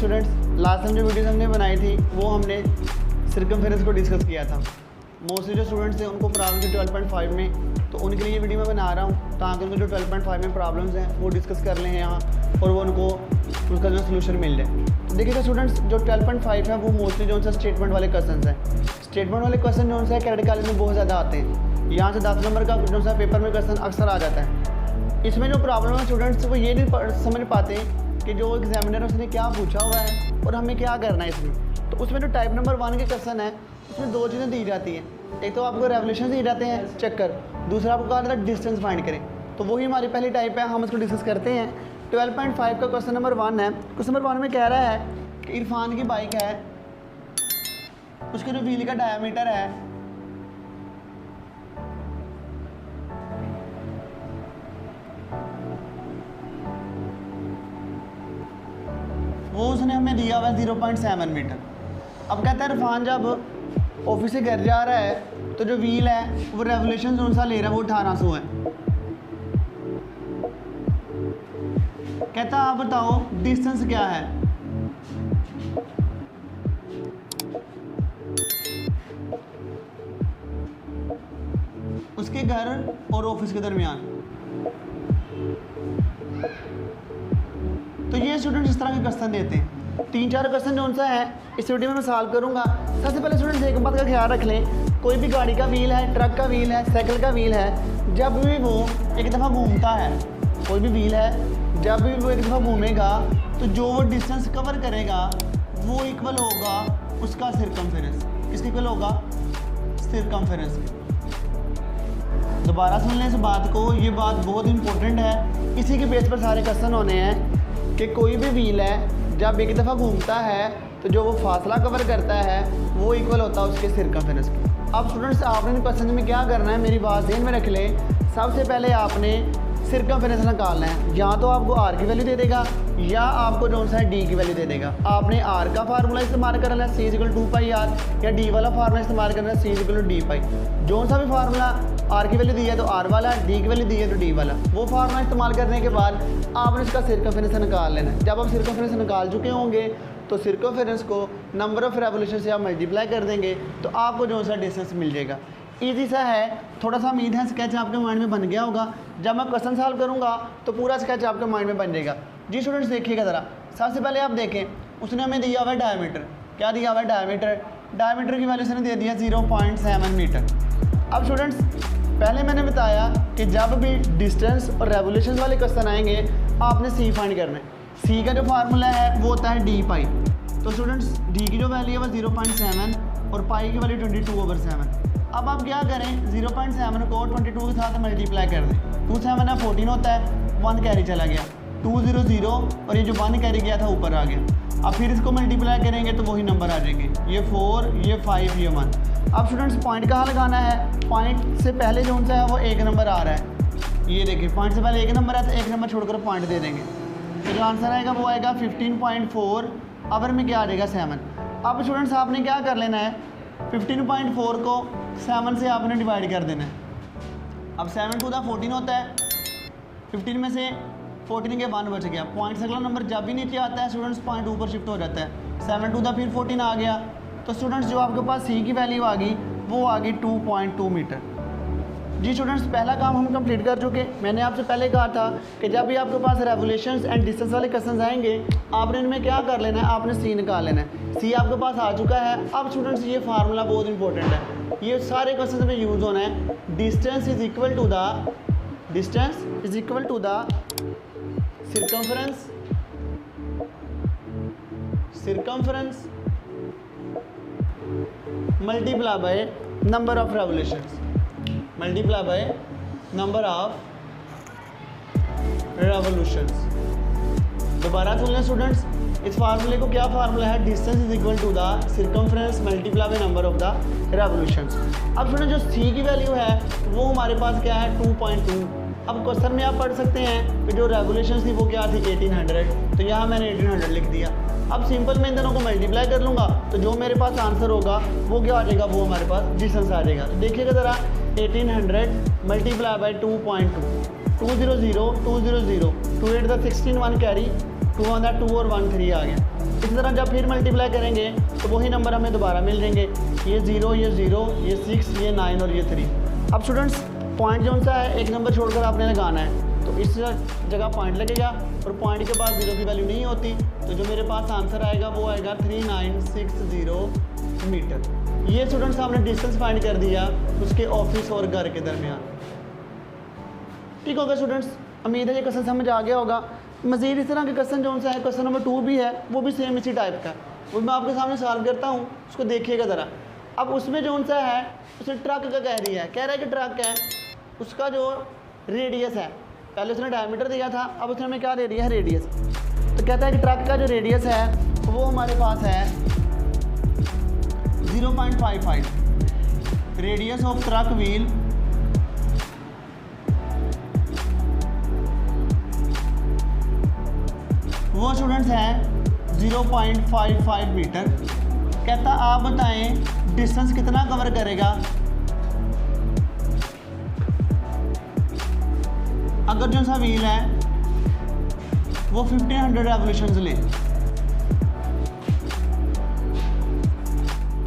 Students, last time जो videos हमने बनाई थी वो हमने सर्कमफेरेंस को डिस्कस किया था। मोस्टली जो स्टूडेंट्स हैं उनको प्रॉब्लम थी 12.5 में, तो उनके लिए ये वीडियो मैं बना रहा हूँ ताकि उनको जो 12.5 में प्रॉब्लम्स हैं वो डिस्कस कर लें यहाँ और वो उनको उसका जो सोल्यूशन मिल जाए। तो देखिएगा स्टूडेंट्स, जो 12.5 है वो मोस्टली जो सा स्टेटमेंट वाले क्वेश्चन हैं। स्टेटमेंट वाले क्वेश्चन जो है क्रेडिट कॉलेज में बहुत ज़्यादा आते हैं। यहाँ से 10 नंबर का जो सा पेपर में क्वेश्चन अक्सर आ जाता है। इसमें जो प्रॉब्लम है स्टूडेंट्स, वो ये नहीं समझ पाते कि जो एग्जामिनर उसने क्या पूछा हुआ है और हमें क्या करना है इसमें। तो उसमें जो टाइप नंबर 1 के क्वेश्चन है उसमें 2 चीज़ें दी जाती हैं। एक तो आपको रेवोल्यूशन दिए जाते हैं चक्कर, दूसरा आपको कहा जाता है डिस्टेंस फाइंड करें। तो वही हमारी पहली टाइप है, हम इसको डिस्कस करते हैं। 12.5 का क्वेश्चन नंबर 1 है। क्वेश्चन नंबर 1 में कह रहा है कि इरफान की बाइक है, उसके जो व्हील का डायमीटर है वो उसने हमें दिया हुआ है 0.7 मीटर। अब कहता है इरफान जब ऑफिस से घर जा रहा है तो जो व्हील है वो रेवोल्यूशन कौन सा ले रहा है, वो 1800 है। कहता आप बताओ डिस्टेंस क्या है। उसके घर और ऑफिस के दरमियान। तो ये स्टूडेंट इस तरह के क्वेश्चन देते हैं। 3-4 क्वेश्चन जो सा है इस वीडियो में मैं सॉल्व करूंगा। सबसे पहले स्टूडेंट्स एक बात का ख्याल रख लें, कोई भी गाड़ी का व्हील है, ट्रक का व्हील है, साइकिल का व्हील है, जब भी वो एक दफ़ा घूमता है, कोई भी व्हील है जब भी वो एक दफ़ा घूमेगा तो जो वो डिस्टेंस कवर करेगा वो इक्वल होगा उसका सर्कमफेरेंस। किसके इक्वल होगा? सर्कमफेरेंस। दोबारा सुन लें इस बात को, ये बात बहुत इंपॉर्टेंट है। इसी के बेस पर सारे क्वेश्चन होने हैं कि कोई भी व्हील है जब एक दफ़ा घूमता है तो जो वो फासला कवर करता है वो इक्वल होता है उसके सर्कमफेरेंस के। अब स्टूडेंट्स आपने इन क्वेश्चन में क्या करना है, मेरी बात ध्यान में रख लें। सबसे पहले आपने सर्कमफेरेंस निकालना है। या तो आपको आर की वैल्यू दे देगा या आपको जो सा है डी की वैल्यू दे देगा। आपने आर का फार्मूला इस्तेमाल करना है, C=2πr, या डी वाला फार्मूला इस्तेमाल करना है, C=dπ। जो सा भी फार्मूला आर की वैल्यू दी है तो आर वाला, डी की वैल्यू दी है तो डी वाला। वो फार्मूला इस्तेमाल करने के बाद आपने इसका सर्कमफेरेंस निकाल लेना है। जब आप सर्कमफेरेंस निकाल चुके होंगे तो सर्कमफेरेंस को नंबर ऑफ रेवोल्यूशन से आप मल्टीप्लाई कर देंगे तो आपको जो सा डिस्टेंस मिल जाएगा। ईजी सा है, थोड़ा सा उम्मीद है स्केच आपके माइंड में बन गया होगा। जब मैं क्वेश्चन सॉल्व करूँगा तो पूरा स्केच आपके माइंड में बन जाएगा। जी स्टूडेंट्स देखिएगा ज़रा, सबसे पहले आप देखें उसने हमें दिया हुआ है डायमीटर। क्या दिया हुआ है? डायमीटर। डायमीटर की वैल्यू उसने दे दिया 0.7 मीटर। अब स्टूडेंट्स पहले मैंने बताया कि जब भी डिस्टेंस और रेवोल्यूशन वाले क्वेश्चन आएंगे आपने सी फाइंड करना है। सी का जो फार्मूला है वो होता है dπ। तो स्टूडेंट्स डी की जो वैल्यू है वो 0.7 और पाई की वैल्यू 22/7। अब आप क्या करें, 0.7 को 22 के साथ मल्टीप्लाई कर दें। 2 7 है 14 होता है, 1 कैरी चला गया, 200 और ये जो 1 कैरी गया था ऊपर आ गया। अब फिर इसको मल्टीप्लाई करेंगे तो वही नंबर आ जाएंगे, ये 4, ये 5, ये 1। अब स्टूडेंट्स पॉइंट कहाँ लगाना है? पॉइंट से पहले जो सा है वो 1 नंबर आ रहा है। ये देखिए पॉइंट से पहले 1 नंबर है तो 1 नंबर छोड़कर पॉइंट दे देंगे। तो जो आंसर आएगा वो आएगा 15.4। अवर में क्या आ जाएगा? 7। अब स्टूडेंट्स आपने क्या कर लेना है, 15.4 को 7 से आपने डिवाइड कर देना है। अब 7 टू द 14 होता है, 15 में से 14 के 1 बच गया। पॉइंट से अगला नंबर जब भी नीचे आता है स्टूडेंट्स पॉइंट ऊपर शिफ्ट हो जाता है। 7 टू द फिर 14 आ गया। तो स्टूडेंट्स जो आपके पास सी की वैल्यू आ गई वो आ गई 2.2 मीटर। जी स्टूडेंट्स पहला काम हम कंप्लीट कर चुके। मैंने आपसे पहले कहा था कि जब भी आपके पास रेवोल्यूशंस एंड डिस्टेंस वाले क्वेश्चन आएंगे आपने इनमें क्या कर लेना है, आपने सी निकाल लेना है। सी आपके पास आ चुका है। अब स्टूडेंट्स ये फार्मूला बहुत इंपॉर्टेंट है, ये सारे क्वेश्चन में यूज़ होना है। Distance is equal to the circumference multiply by number of revolutions, दोबारा सुन लें स्टूडेंट्स, इस फार्मूले को क्या फार्मूला है? Distance is equal to the circumference multiply by number of the revolutions. अब स्टूडेंट जो सी की वैल्यू है वो हमारे पास क्या है? 2.2। अब क्वेश्चन में आप पढ़ सकते हैं कि जो रेवोल्यूशंस थी वो क्या थी? 1800। तो यहाँ मैंने 1800 लिख दिया। अब सिंपल मैं इन दोनों को मल्टीप्लाई कर लूँगा तो जो मेरे पास आंसर होगा वो क्या आ जाएगा? वो हमारे पास डिस्टेंस आ जाएगा। तो देखिएगा ज़रा, 1800 multiply by 2.2, 200, 200, 2 8 the 16, 1 carry, 2 on the 2 और 1 3 आ गया। इसी तरह जब फिर मल्टीप्लाई करेंगे तो वही नंबर हमें दोबारा मिल जाएंगे, ये 0, ये 0, ये 6, ये 9 और ये 3। अब स्टूडेंट्स पॉइंट जो सा है एक नंबर छोड़कर आपने लगाना है, तो इस जगह पॉइंट लगेगा और पॉइंट के पास 0 की वैल्यू नहीं होती, तो जो मेरे पास आंसर आएगा वो आएगा 3960 मीटर। ये स्टूडेंट्स हमने डिस्टेंस फाइंड कर दिया उसके ऑफिस और घर के दरमियान। ठीक होगा स्टूडेंट्स, उम्मीद है ये क्वेश्चन समझ आ गया होगा। मज़ीद इस तरह के क्वेश्चन जो सा है, क्वेश्चन नंबर 2 भी है, वो भी सेम इसी टाइप का है, वो मैं आपके सामने सॉल्व करता हूँ, उसको देखिएगा ज़रा। अब उसमें जो सा है उसने ट्रक का कह रही है, कह रहा है कि ट्रक है, उसका जो रेडियस है, पहले उसने डायमीटर दिया था, अब उसने हमें क्या दे दिया है, रेडियस। तो कहता है कि ट्रक का जो रेडियस है वो हमारे पास है 0.55, रेडियस ऑफ ट्रक व्हील वो स्टूडेंट्स है 0.55 मीटर। कहता आप बताएं डिस्टेंस कितना कवर करेगा अगर जो सा व्हील है वो 1500 रेवोल्यूशंस ले।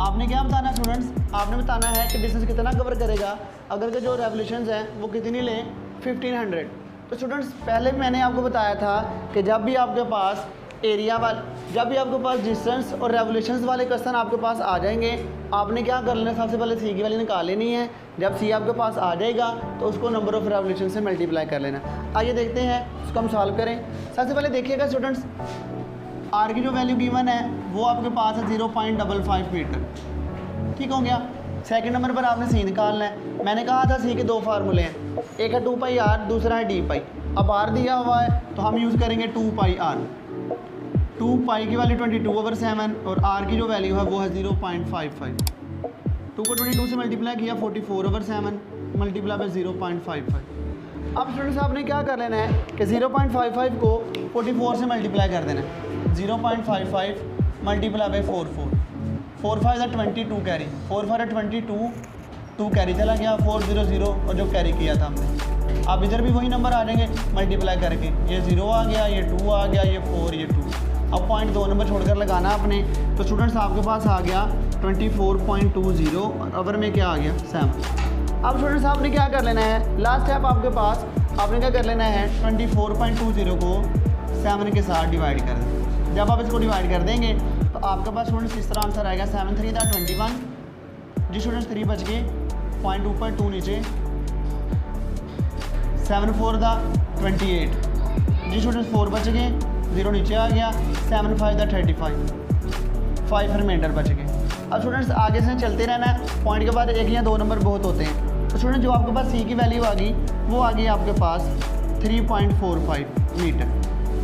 आपने क्या बताना है स्टूडेंट्स, आपने बताना है कि डिस्टेंस कितना कवर करेगा अगर के जो रेवोल्यूशंस हैं वो कितनी ले, 1500। तो स्टूडेंट्स पहले मैंने आपको बताया था कि जब भी आपके पास जब भी आपके पास डिस्टेंस और रेवोल्यूशंस वाले क्वेश्चन आपके पास आ जाएंगे, आपने क्या कर लेना, सबसे पहले सी की वैल्यू निकाल लेनी है। जब सी आपके पास आ जाएगा तो उसको नंबर ऑफ रेवोल्यूशन से मल्टीप्लाई कर लेना। आइए देखते हैं उसको हम सॉल्व करें। सबसे पहले देखिएगा स्टूडेंट्स, आर की जो वैल्यू गिवन है वो आपके पास है 0.55 मीटर। ठीक हो गया। सेकंड नंबर पर आपने सी निकालना है। मैंने कहा था सी के 2 फार्मूले हैं, एक है 2πr, दूसरा है dπ। अब आर दिया हुआ है तो हम यूज़ करेंगे 2πr। 2π की वैल्यू 22/7 और आर की जो वैल्यू है वो है 0.55। 2 को 22 से मल्टीप्लाई किया 44/7 मल्टीप्लाई बाय 0.55। अब स्टूडेंट्स आपने क्या कर लेना है कि 0.55 को 44 से मल्टीप्लाई कर देना है। 0.55 मल्टीप्लाई बाय 44, 4 5 है 22 कैरी, 4 4 है 22, 2 कैरी चला गया, 400 और जो कैरी किया था हमने। अब इधर भी वही नंबर आ जाएंगे मल्टीप्लाई करके, ये 0 आ गया, ये 2 आ गया, ये 4, ये 2। अब पॉइंट 2 नंबर छोड़कर लगाना आपने। तो स्टूडेंट्स आपके पास आ गया 24.20 और अवर में क्या आ गया 7। अब स्टूडेंट्स आपने क्या कर लेना है, लास्ट स्टेप आपके पास, आपने क्या कर लेना है 24.20 को 7 के साथ डिवाइड कर दें। जब आप इसको डिवाइड कर देंगे तो आपके पास स्टूडेंट्स इस तरह आंसर आएगा 7 3 था 21 जी स्टूडेंट्स, 3 बच गए, पॉइंट ऊपर 2 नीचे, 7 4 था 28 जी स्टूडेंट्स, 4 बच गए, 0 नीचे आ गया, 7 5 था 35, 5 रिमाइंडर बच गए। अब स्टूडेंट्स आगे से चलते रहना है, पॉइंट के बाद 1 या 2 नंबर बहुत होते हैं। तो स्टूडेंट जो आपके पास सी की वैल्यू आ गई वो आ गई आपके पास 3.45 मीटर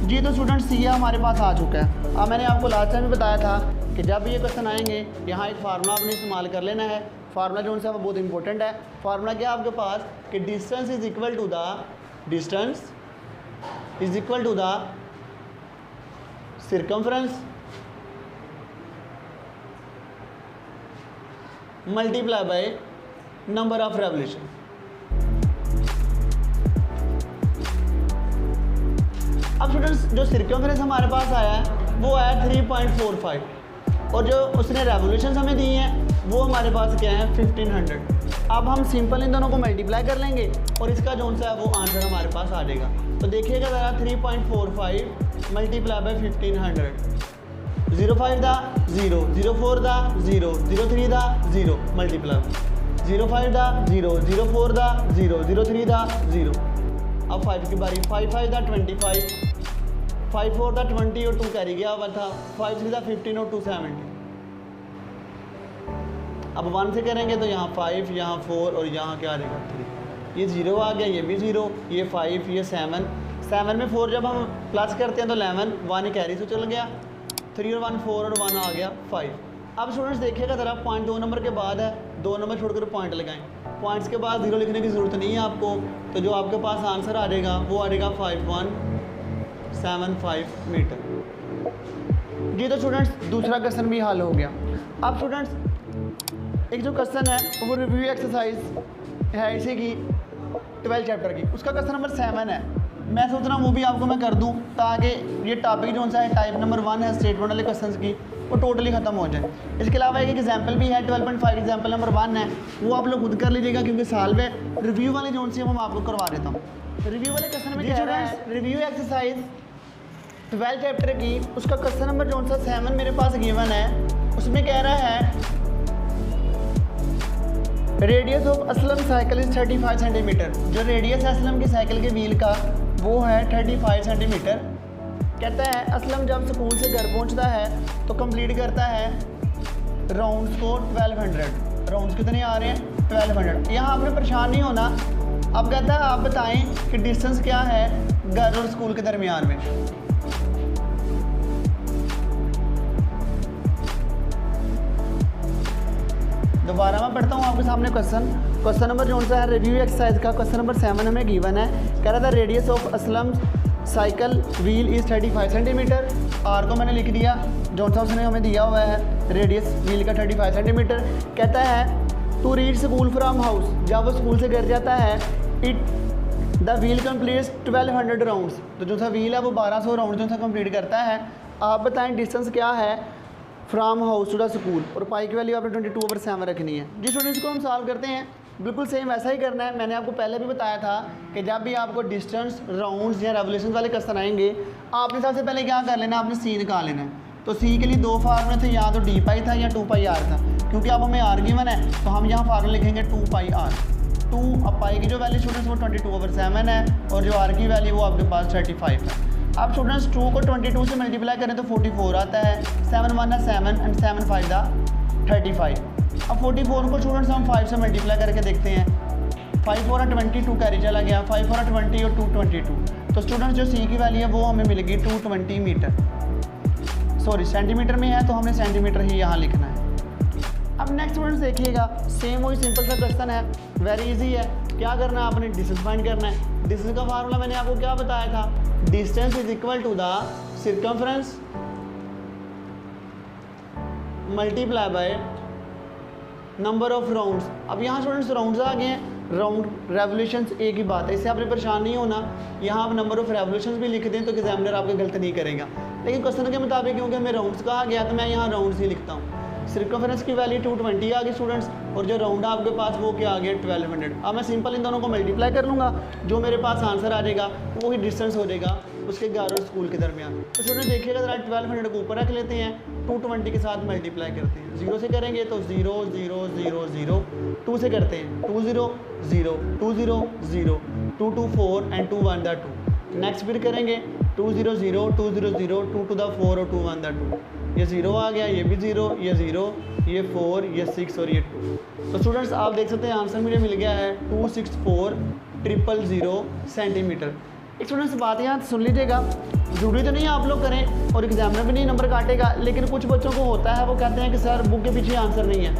जी। तो स्टूडेंट सी हमारे पास आ चुका है। अब मैंने आपको लास्ट टाइम भी बताया था कि जब ये क्वेश्चन आएंगे यहाँ एक फार्मूला आपने इस्तेमाल कर लेना है। फार्मूला जो है वो बहुत इंपॉर्टेंट है। फार्मूला क्या है आपके पास कि distance is equal to the circumference multiply by number of revolution. अब स्टूडेंट्स जो सर्कमफ्रेंस हमारे पास आया है वो आया 3.45 और जो उसने रेवोल्यूशन हमें दी हैं वो हमारे पास क्या है 1500। अब हम सिंपल इन दोनों को मल्टीप्लाई कर लेंगे और इसका जो सा है वो आंसर हमारे पास आ जाएगा। तो देखिएगा ज़रा 3.45 मल्टीप्लाई बाय 1500, 05 था 0, 04 था 0, 03 था 0 मल्टीप्लाई, 05 था 0, 04 था 0, 03 था 0। अब 5 की बारी, 5 5 था 25, 5 4 था 20 और 2 कैरी गया हुआ था, 5 3 था 15 और 2 70। अब 1 से करेंगे तो यहाँ 5, यहाँ 4 और यहाँ क्या आ जाएगा 3। ये 0 आ गया, ये भी 0, ये 5, ये 7, 7 में 4 जब हम प्लस करते हैं तो 11, 1 कैरी से चल गया, 3 और 1 4 और 1 आ गया 5। अब स्टूडेंट्स देखिएगा ज़रा, पॉइंट 2 नंबर के बाद है, 2 नंबर छोड़कर पॉइंट लगाएं। पॉइंट्स के बाद 0 लिखने की ज़रूरत नहीं है आपको, तो जो आपके पास आंसर आ जाएगा वो आ जाएगा 5175 मीटर जी। तो स्टूडेंट्स दूसरा क्वेश्चन भी हल हो गया। अब स्टूडेंट्स एक जो क्वेश्चन है वो रिव्यू एक्सरसाइज है इसी की 12 चैप्टर की, उसका क्वेश्चन नंबर 7 है। मैं सोच रहा हूँ वो भी आपको मैं कर दूँ ताकि ये टॉपिक जो सा है टाइप नंबर 1 है स्टेटमेंट वाले क्वेश्चंस की वो टोटली ख़त्म हो जाए। इसके अलावा एक एग्जाम्पल भी है 12.5 एग्जाम्पल नंबर 1 है, वो आप लोग खुद कर लीजिएगा क्योंकि साल में रिव्यू वाली जो सी है वो मैं आपको करवा देता हूँ। रिव्यू वाले क्वेश्चन में कह रहा है रिव्यू एक्सरसाइज 12 चैप्टर की, उसका क्वेश्चन नंबर जो सा 7 मेरे पास गिवन है, उसमें कह रहा है radius of Aslam cycle is 35 centimetre. जो रेडियस है असलम की साइकिल के व्हील का वो है 35 सेंटीमीटर। कहता है असलम जब स्कूल से घर पहुंचता है तो कंप्लीट करता है राउंड्स को 1200। राउंड्स कितने आ रहे हैं 1200। यहाँ आपने परेशान नहीं होना। अब कहता है आप बताएं कि डिस्टेंस क्या है घर और स्कूल के दरमियान में। दोबारा मैं पढ़ता हूँ आपके सामने क्वेश्चन नंबर जो सा है रिव्यू एक्सरसाइज का क्वेश्चन नंबर 7 हमें गिवन है। कह रहा था radius of Aslam cycle wheel is 35 centimetre. R को मैंने लिख दिया जो सा उसने हमें दिया हुआ है रेडियस व्हील का 35 सेंटीमीटर। कहता है to reach school from house, जब वो स्कूल से घर जाता है it the wheel completes 1200 rounds. तो जो सा व्हील है वो 1200 राउंड जो सा कम्प्लीट करता है। आप बताएं डिस्टेंस क्या है from house to the school, और पाई की वैल्यू आपने 22/7 रखनी है। जिस स्टूडेंट्स को हम सॉल्व करते हैं बिल्कुल सेम वैसा ही करना है। मैंने आपको पहले भी बताया था कि जब भी आपको डिस्टेंस राउंड्स या रेवोल्यूशन वाले क्वेश्चन आएंगे आपने सबसे पहले क्या कर लेना, आपने सी निकाल लेना है। तो सी के लिए 2 फार्मूले थे, या तो डी पाई था या 2 पाई आर था। क्योंकि अब हमें आर गिवन है तो हम यहाँ फार्मूला लिखेंगे 2 पाई आर। 2 अब पाई की जो वैल्यू स्टूडेंट्स वो 22/7 है और जो आर की वैल्यू वो आपके पास 35 है। अब स्टूडेंट्स 2 को 22 से मल्टीप्लाई करें तो 44 आता है। 7 1 7 एंड 7 5 35। अब 44 को स्टूडेंट्स हम 5 से मल्टीप्लाई करके देखते हैं। 5 4 22 कैरी चला गया, 5 4 20 और 2 22। तो स्टूडेंट्स जो सी की वैल्यू है वो हमें मिलेगी 220 मीटर। सॉरी सेंटीमीटर में है तो हमने सेंटीमीटर ही यहाँ लिखना है। अब नेक्स्ट स्टूडेंट्स देखिएगा सेम वही सिंपल सा क्वेश्चन है, वेरी इजी है। क्या करना है आपने डिस्टेंस फाइंड करना है। डिस्टेंस का फार्मूला मैंने आपको क्या बताया था, distance is equal to the circumference multiply by number of rounds. अब यहाँ स्टूडेंट्स राउंड्स आ गए हैं, राउंड रेवोल्यूशंस एक ही बात है, इससे आपने परेशान नहीं होना। यहाँ आप नंबर ऑफ रेवोल्यूशंस भी लिख दें तो एग्जामिनर आपका गलत नहीं करेगा। लेकिन क्वेश्चन के मुताबिक क्योंकि हमें राउंड्स कहा गया तो मैं यहाँ राउंड्स ही लिखता हूँ। सर्कमफ्रेंस की वैल्यू 220 आ गई स्टूडेंट्स, और जो राउंड है आपके पास वो क्या आ गया 1200। अब मैं सिंपल इन दोनों को मल्टीप्लाई कर लूँगा, जो मेरे पास आंसर आ जाएगा वही डिस्टेंस हो जाएगा उसके घर और स्कूल के दरमियान। तो स्टूडेंट देखिएगा ज़रा 1200 को ऊपर रख लेते हैं, 220 के साथ मल्टीप्लाई करते हैं। 0 से करेंगे तो 0 0 0 0, 2 से करते हैं 2 0 0 2 0 0 2 2 4 एंड 2 1 2। नेक्स्ट फिर करेंगे 2 0 0 2 0 0 2 to the 4 और 2 1 2। ये 0 आ गया, ये भी 0, ये 0, ये 4, ये 6 और ये 2। तो स्टूडेंट्स आप देख सकते हैं आंसर मुझे मिल गया है 264,000 सेंटीमीटर। एक स्टूडेंट्स बात यहाँ सुन लीजिएगा, जरूरी तो नहीं आप लोग करें और एग्जामिनर भी नहीं नंबर काटेगा, लेकिन कुछ बच्चों को होता है वो कहते हैं कि सर बुक के पीछे आंसर नहीं है।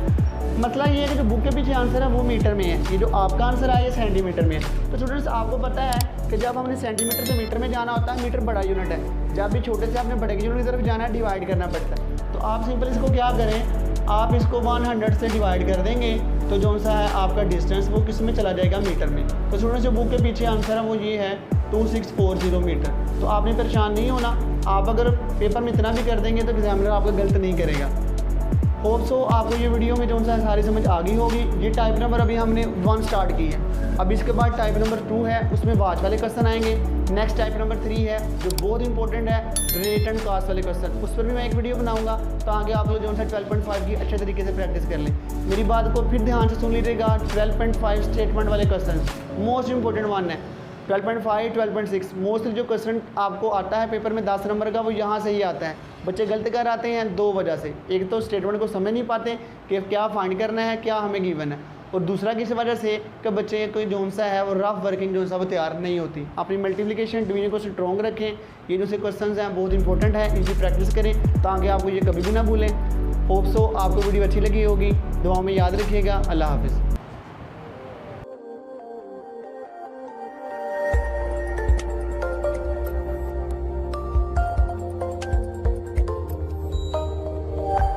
मतलब ये है कि जो बुक के पीछे आंसर है वो मीटर में है, ये जो आपका आंसर है ये सेंटीमीटर में है। तो स्टूडेंट्स आपको पता है कि जब हमने सेंटीमीटर से मीटर में जाना होता है, मीटर बड़ा यूनिट है, जब भी छोटे से आपने बड़े की यूनिट की तरफ जाना है डिवाइड करना पड़ता है। तो आप सिंपल इसको क्या करें, आप इसको 100 से डिवाइड कर देंगे तो जो सा है आपका डिस्टेंस वो किस में चला जाएगा मीटर में। तो स्टूडेंट्स जो बुक के पीछे आंसर है वो ये है 2640 मीटर। तो आपने परेशान नहीं होना, आप अगर पेपर में इतना भी कर देंगे तो एग्जामिनर आपका गलत नहीं करेगा। होप सो आपको ये वीडियो में जो सा सारी समझ आ गई होगी। ये टाइप नंबर अभी हमने 1 स्टार्ट की है, अब इसके बाद टाइप नंबर 2 है, उसमें वाच वाले क्वेश्चन आएंगे। नेक्स्ट टाइप नंबर 3 है जो बहुत इंपॉर्टेंट है, रेट एंड कास्ट वाले क्वेश्चन, उस पर भी मैं एक वीडियो बनाऊंगा ताकि आप लोग जो सा 12.5 की अच्छे तरीके से प्रैक्टिस कर लें। मेरी बात को फिर ध्यान से सुन लीजिएगा, 12.5 स्टेटमेंट वाले क्वेश्चन मोस्ट इंपॉर्टेंट वन है। 12.5 12.6 मोस्टली जो क्वेश्चन आपको आता है पेपर में 10 नंबर का वो यहाँ से ही आता है। बच्चे गलत कर आते हैं 2 वजह से, एक तो स्टेटमेंट को समझ नहीं पाते कि क्या फाइंड करना है, क्या हमें गिवन है, और दूसरा किस वजह से कि बच्चे कोई जो सा है वो रफ वर्किंग जो सा वो तैयार नहीं होती। अपनी मल्टीप्लिकेशन डिवीजन को स्ट्रॉन्ग रखें, ये जो से क्वेश्चन हैं बहुत इंपॉर्टेंट है, इनकी प्रैक्टिस करें ताकि आपको ये कभी भी ना भूलें। होप सो आपको वीडियो अच्छी लगी होगी, दुआओं में याद रखिएगा। अल्लाह हाफिज़।